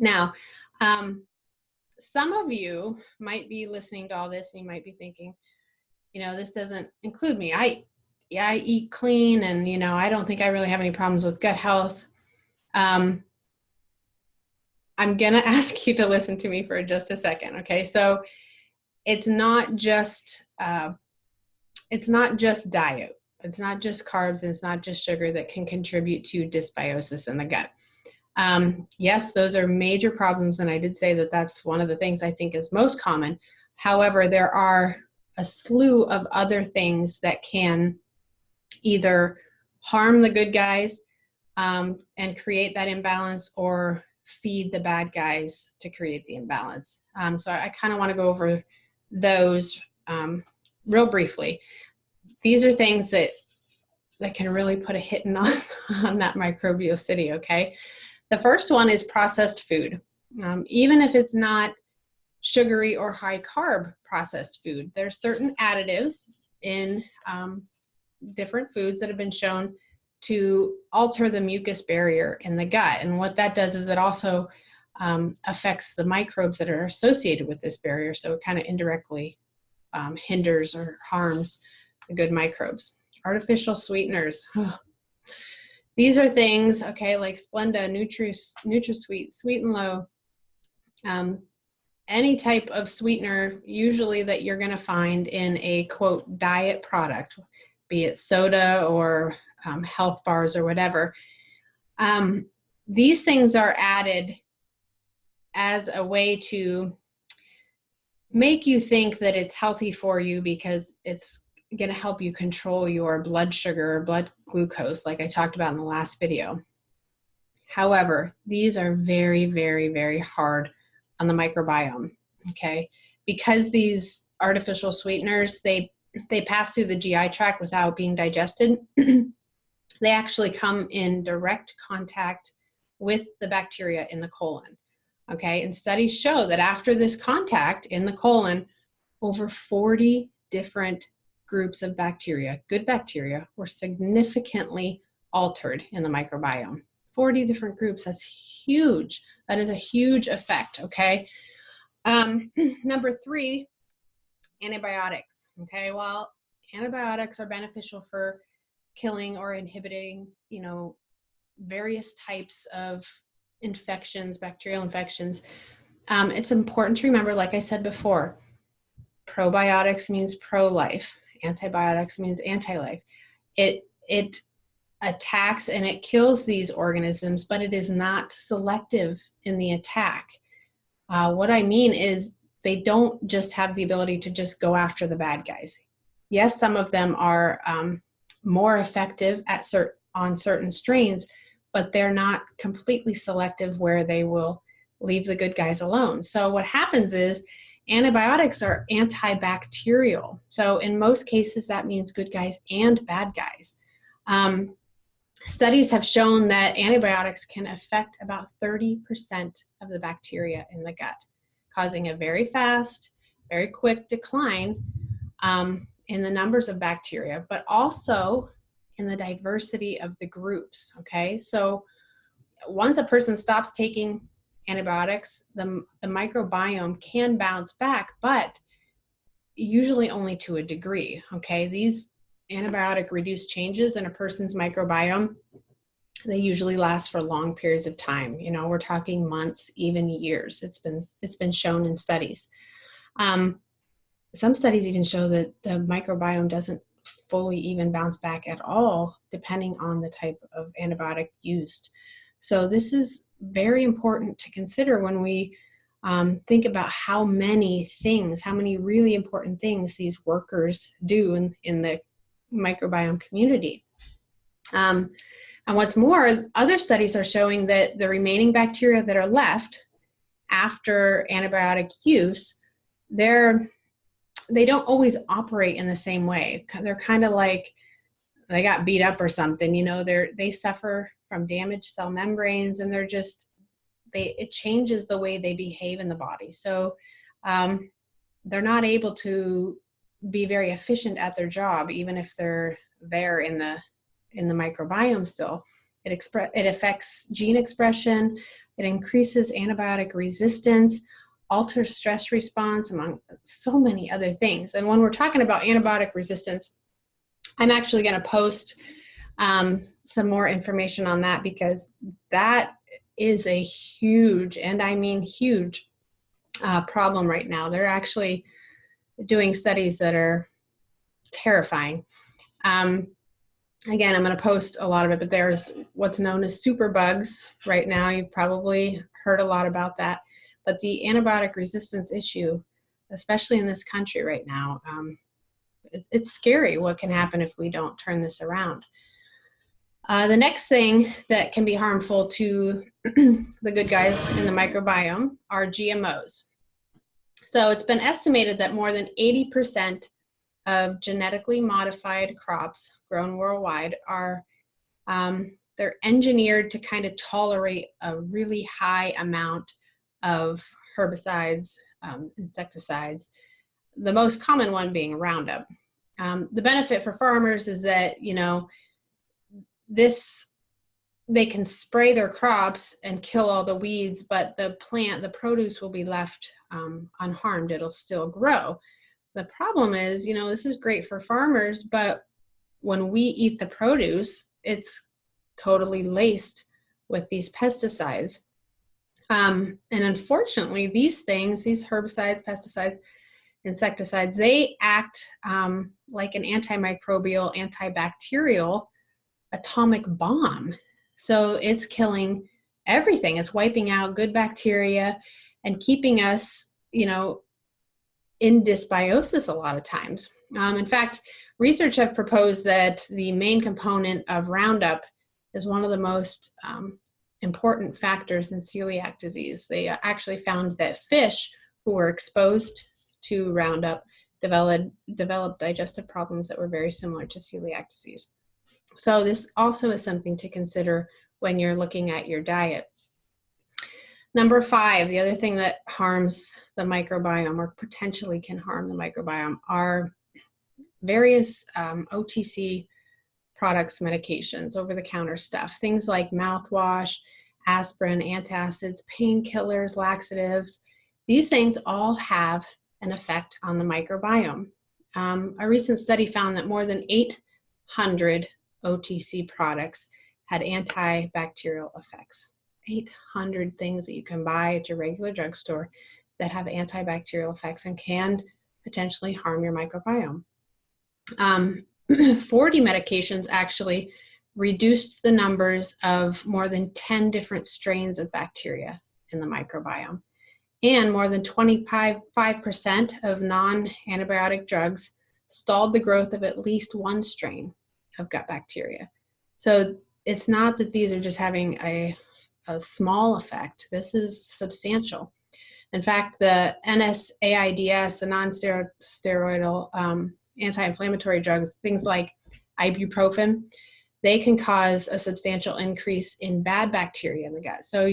Now, some of you might be listening to all this and you might be thinking, this doesn't include me. I eat clean and, I don't think I really have any problems with gut health. I'm going to ask you to listen to me for just a second. Okay. So it's not just diet. It's not just carbs, and it's not just sugar that can contribute to dysbiosis in the gut. Yes, those are major problems. And I did say that that's one of the things I think is most common. However, there are a slew of other things that can either harm the good guys and create that imbalance, or feed the bad guys to create the imbalance. So I kind of want to go over those real briefly. These are things that can really put a hit on that microbiocity, okay? The first one is processed food. Even if it's not sugary or high carb processed food, there's certain additives in different foods that have been shown to alter the mucus barrier in the gut. And what that does is it also affects the microbes that are associated with this barrier. So it kind of indirectly hinders or harms the good microbes. Artificial sweeteners. These are things, okay, like Splenda, NutraSweet, Sweet and Low, any type of sweetener, usually that you're going to find in a, quote, diet product, be it soda or health bars or whatever. These things are added as a way to make you think that it's healthy for you because it's going to help you control your blood sugar or blood glucose, like I talked about in the last video. However, these are very, very, very hard on the microbiome, okay? Because these artificial sweeteners, they pass through the GI tract without being digested. They actually come in direct contact with the bacteria in the colon, okay? And studies show that after this contact in the colon, over 40 different groups of bacteria, good bacteria, were significantly altered in the microbiome. 40 different groups, that's huge. That is a huge effect, okay? Number 3, antibiotics, okay? Well, antibiotics are beneficial for killing or inhibiting, various types of infections, bacterial infections. It's important to remember, like I said before, probiotics means pro-life. Antibiotics means anti-life. It attacks and it kills these organisms, but it is not selective in the attack. What I mean is they don't just have the ability to just go after the bad guys. Yes, some of them are more effective on certain strains, but they're not completely selective where they will leave the good guys alone. So what happens is antibiotics are antibacterial. So in most cases, that means good guys and bad guys. Studies have shown that antibiotics can affect about 30% of the bacteria in the gut, causing a very fast, very quick decline in the numbers of bacteria, but also in the diversity of the groups, okay? So once a person stops taking antibiotics, the microbiome can bounce back, but usually only to a degree, okay? These antibiotic-reduced changes in a person's microbiome, they usually last for long periods of time. We're talking months, even years. It's been shown in studies. Some studies even show that the microbiome doesn't fully even bounce back at all, depending on the type of antibiotic used. So this is very important to consider when we think about how many really important things these workers do in the microbiome community. And what's more, other studies are showing that the remaining bacteria that are left after antibiotic use, they don't always operate in the same way. They're kind of like they got beat up or something, they suffer from damaged cell membranes, and it changes the way they behave in the body. So they're not able to be very efficient at their job, even if they're there in the microbiome still. It affects gene expression. It increases antibiotic resistance, alters stress response, among so many other things. And when we're talking about antibiotic resistance, I'm actually going to post some more information on that, because that is a huge, and I mean huge, problem right now. They're actually doing studies that are terrifying. Again, I'm going to post a lot of it, but there's what's known as superbugs right now. You've probably heard a lot about that. But the antibiotic resistance issue, especially in this country right now, it's scary what can happen if we don't turn this around. The next thing that can be harmful to the good guys in the microbiome are GMOs. So it's been estimated that more than 80% of genetically modified crops grown worldwide are, they're engineered to kind of tolerate a really high amount of herbicides, insecticides, the most common one being Roundup. The benefit for farmers is that, you know, they can spray their crops and kill all the weeds, but the produce will be left unharmed. It'll still grow. The problem is, you know, this is great for farmers, but when we eat the produce, it's totally laced with these pesticides. And unfortunately, these things, these herbicides, pesticides, insecticides, they act like an antimicrobial, antibacterial atomic bomb. So it's killing everything. It's wiping out good bacteria and keeping us, you know, in dysbiosis a lot of times. In fact, research have proposed that the main component of Roundup is one of the most important factors in celiac disease. They actually found that fish who were exposed to Roundup developed digestive problems that were very similar to celiac disease. So this also is something to consider when you're looking at your diet. Number 5, the other thing that harms the microbiome, or potentially can harm the microbiome, are various OTC products, medications, over-the-counter stuff. Things like mouthwash, aspirin, antacids, painkillers, laxatives. These things all have an effect on the microbiome. A recent study found that more than 800 OTC products had antibacterial effects. 800 things that you can buy at your regular drugstore that have antibacterial effects and can potentially harm your microbiome. 40 medications actually reduced the numbers of more than 10 different strains of bacteria in the microbiome. And more than 25% of non-antibiotic drugs stalled the growth of at least one strain of gut bacteria. So it's not that these are just having a small effect. This is substantial. In fact, the NSAIDs, the non-steroidal anti-inflammatory drugs, things like ibuprofen, they can cause a substantial increase in bad bacteria in the gut. So,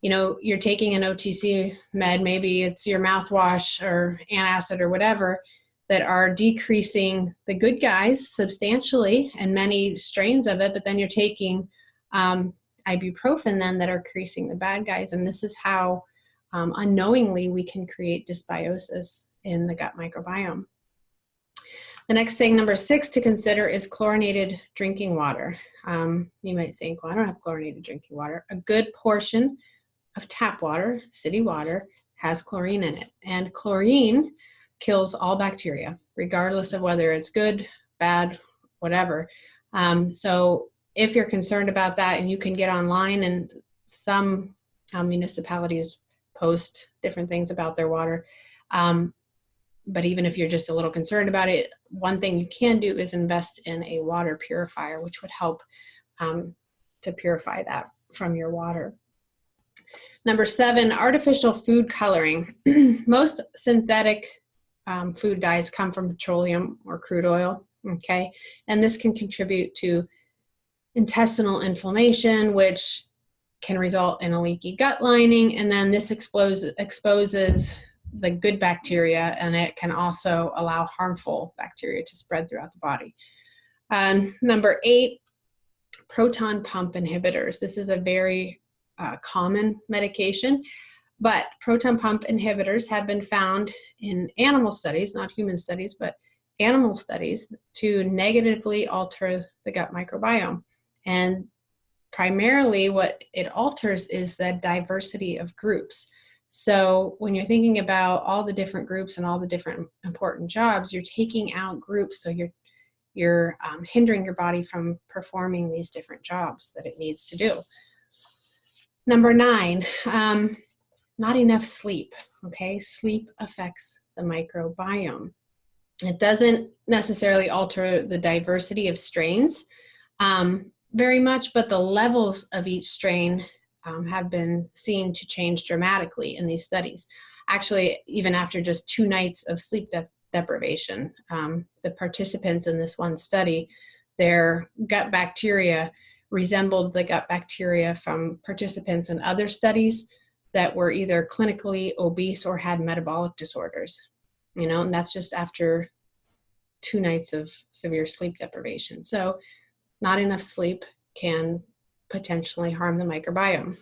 you know, you're taking an OTC med, maybe it's your mouthwash or antacid or whatever, that are decreasing the good guys substantially and many strains of it, but then you're taking ibuprofen then that are increasing the bad guys. And this is how unknowingly we can create dysbiosis in the gut microbiome. The next thing, number 6 to consider, is chlorinated drinking water. You might think, well, I don't have chlorinated drinking water. A good portion of tap water, city water, has chlorine in it. And chlorine kills all bacteria, regardless of whether it's good, bad, whatever. So if you're concerned about that, and you can get online, and some municipalities post different things about their water. But even if you're just a little concerned about it, one thing you can do is invest in a water purifier, which would help to purify that from your water. Number 7, artificial food coloring. Most synthetic food dyes come from petroleum or crude oil, okay? And this can contribute to intestinal inflammation, which can result in a leaky gut lining, and then this exposes the good bacteria, and it can also allow harmful bacteria to spread throughout the body. Number 8, proton pump inhibitors. This is a very common medication. But proton pump inhibitors have been found in animal studies, not human studies, but animal studies, to negatively alter the gut microbiome. And primarily what it alters is the diversity of groups. So when you're thinking about all the different groups and all the different important jobs, you're taking out groups, so you're hindering your body from performing these different jobs that it needs to do. Number 9, not enough sleep. Okay, sleep affects the microbiome. It doesn't necessarily alter the diversity of strains very much, but the levels of each strain have been seen to change dramatically in these studies. Actually, even after just 2 nights of sleep deprivation, the participants in this one study, their gut bacteria resembled the gut bacteria from participants in other studies that were either clinically obese or had metabolic disorders, and that's just after 2 nights of severe sleep deprivation. So not enough sleep can potentially harm the microbiome.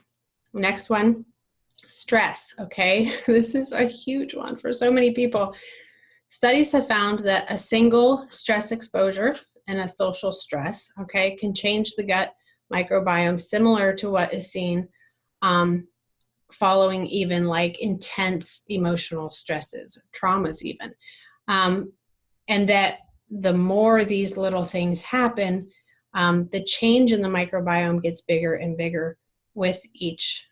Next one, stress, okay? This is a huge one for so many people. Studies have found that a single stress exposure and a social stress, okay, can change the gut microbiome similar to what is seen following even like intense emotional stresses, traumas even. And that the more these little things happen, the change in the microbiome gets bigger and bigger with each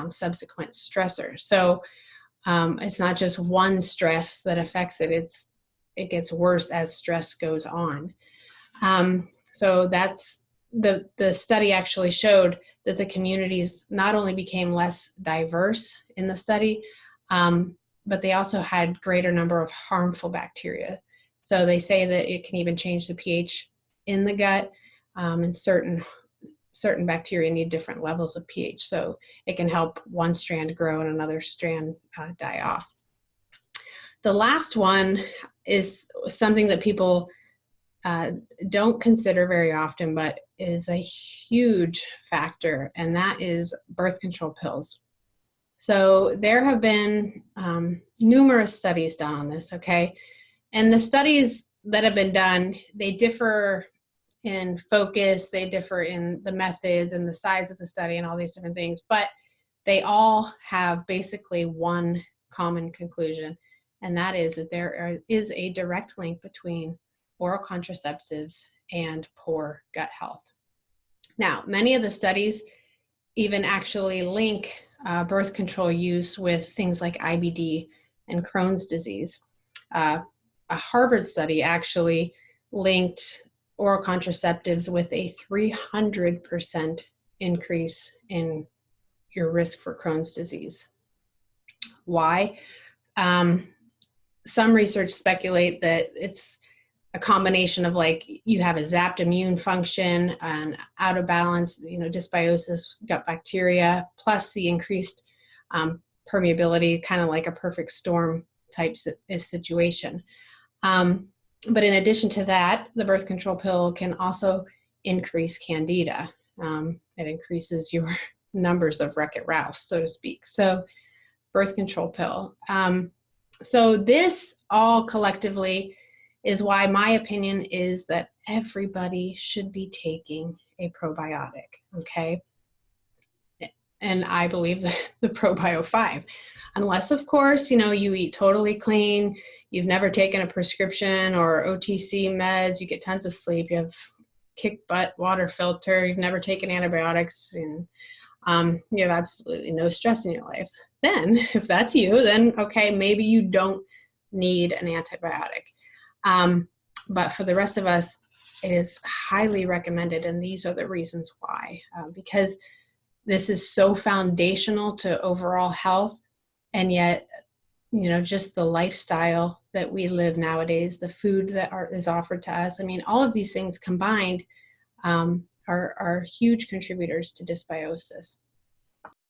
subsequent stressor. So it's not just one stress that affects it, it gets worse as stress goes on. So that's the study actually showed that the communities not only became less diverse in the study, but they also had greater number of harmful bacteria. So they say that it can even change the pH in the gut, and certain bacteria need different levels of pH. So it can help one strand grow and another strand die off. The last one is something that people don't consider very often, but is a huge factor, and that is birth control pills. So there have been numerous studies done on this, okay? And the studies that have been done, they differ in focus, they differ in the methods and the size of the study and all these different things, but they all have basically one common conclusion, and that is that there is a direct link between oral contraceptives and poor gut health. Now, many of the studies even actually link birth control use with things like IBD and Crohn's disease. A Harvard study actually linked oral contraceptives with a 300% increase in your risk for Crohn's disease. Why? Some research speculate that it's a combination of like you have a zapped immune function and out of balance, dysbiosis, gut bacteria, plus the increased permeability, kind of like a perfect storm type situation. But in addition to that, the birth control pill can also increase candida. It increases your numbers of Wreck-It Ralphs, so to speak. So birth control pill. So this all collectively is why my opinion is that everybody should be taking a probiotic, okay? And I believe that the Probio 5, unless of course, you eat totally clean, you've never taken a prescription or OTC meds, you get tons of sleep, you have kick butt water filter, you've never taken antibiotics, and you have absolutely no stress in your life. Then if that's you, then okay, maybe you don't need an antibiotic. But for the rest of us, it is highly recommended, and these are the reasons why. Because this is so foundational to overall health, and yet, just the lifestyle that we live nowadays, the food that is offered to us. I mean, all of these things combined are huge contributors to dysbiosis.